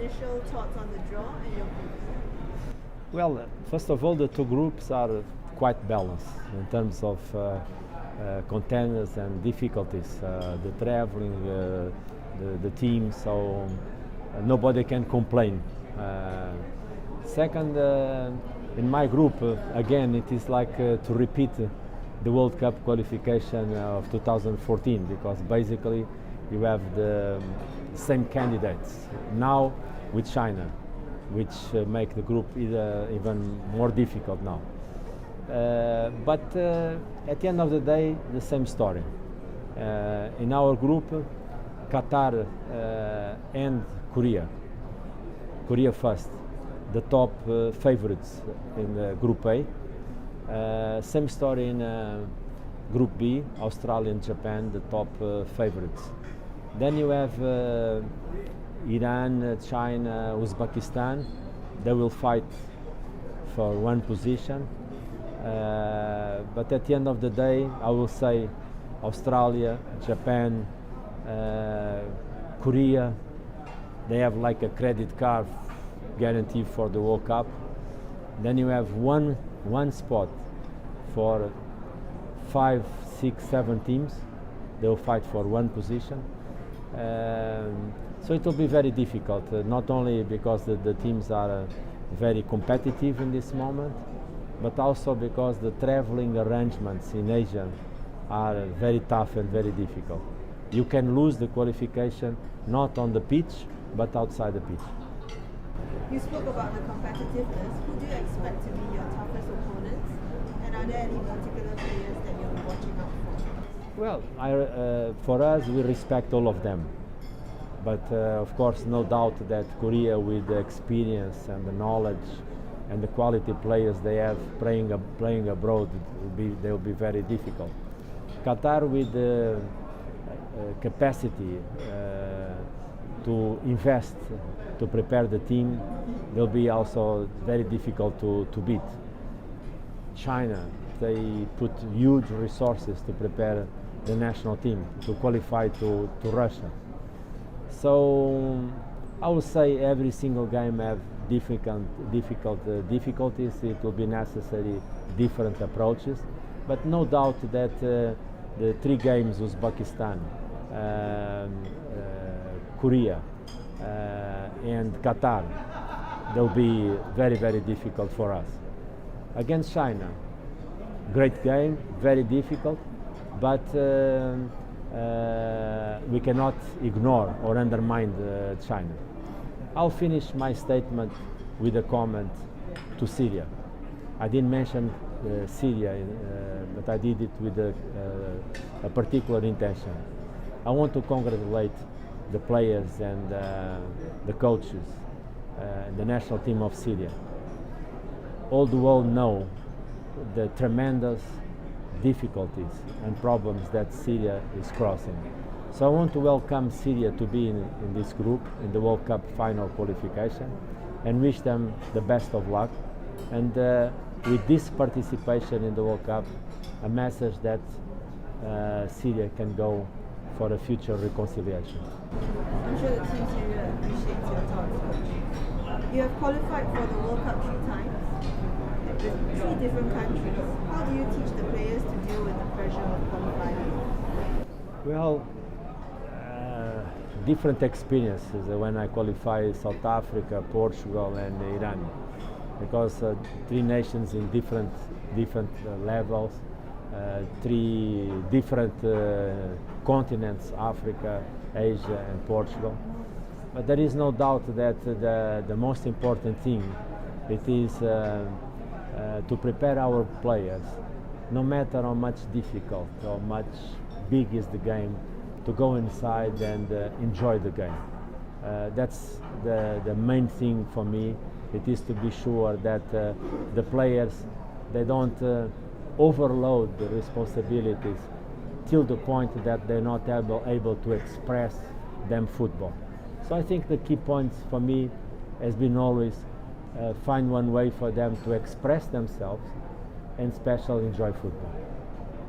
initial thoughts on the draw and your group? Well, first of all, the two groups are quite balanced in terms of contenders and difficulties, the traveling, the team, so nobody can complain. Second, in my group, again, it is like to repeat the World Cup qualification of 2014, because basically you have the same candidates now with China, which make the group even more difficult now. But at the end of the day, the same story. In our group, Qatar and Korea first, the top favorites in Group A. Same story in Group B, Australia and Japan, the top favorites. Then you have Iran, China, Uzbekistan. They will fight for one position. But at the end of the day, I will say Australia, Japan, Korea, they have like a credit card guarantee for the World Cup. Then you have one spot for 5, 6, 7 teams. They will fight for one position. So it will be very difficult, not only because the teams are very competitive in this moment, but also because the traveling arrangements in Asia are very tough and very difficult. You can lose the qualification not on the pitch, but outside the pitch. You spoke about the competitiveness. Who do you expect to be your toughest opponents? And are there any particular players that you're watching out for? Well, for us, we respect all of them. But of course, no doubt that Korea, with the experience and the knowledge and the quality players they have playing abroad, they will be very difficult. Qatar, with the capacity to invest, to prepare the team, they'll be also very difficult to beat. China, they put huge resources to prepare the national team to qualify to Russia. So I would say every single game have difficulties. It will be necessary different approaches, but no doubt that the 3 games, Uzbekistan, Korea and Qatar, they'll be very, very difficult for us. Against China, great game, very difficult, but we cannot ignore or undermine China. I'll finish my statement with a comment to Syria. I didn't mention Syria, but I did it with a particular intention. I want to congratulate the players and the coaches, the national team of Syria. All the world know the tremendous difficulties and problems that Syria is crossing. So I want to welcome Syria to be in this group, in the World Cup final qualification, and wish them the best of luck. And with this participation in the World Cup, a message that Syria can go for a future reconciliation. I'm sure the team Syria appreciates your thoughts, Coach. You have qualified for the World Cup 3 times with 3 different countries. How do you teach the players to deal with the pressure of qualifying? Well, different experiences when I qualify South Africa, Portugal and Iran, because 3 nations in different levels, 3 different continents, Africa, Asia and Portugal. But there is no doubt that the most important thing it is to prepare our players, no matter how much difficult or much big is the game, to go inside and enjoy the game. That's the main thing for me. It is to be sure that the players, they don't overload the responsibilities till the point that they're not able to express them football. So I think the key points for me has been always find one way for them to express themselves and especially enjoy football.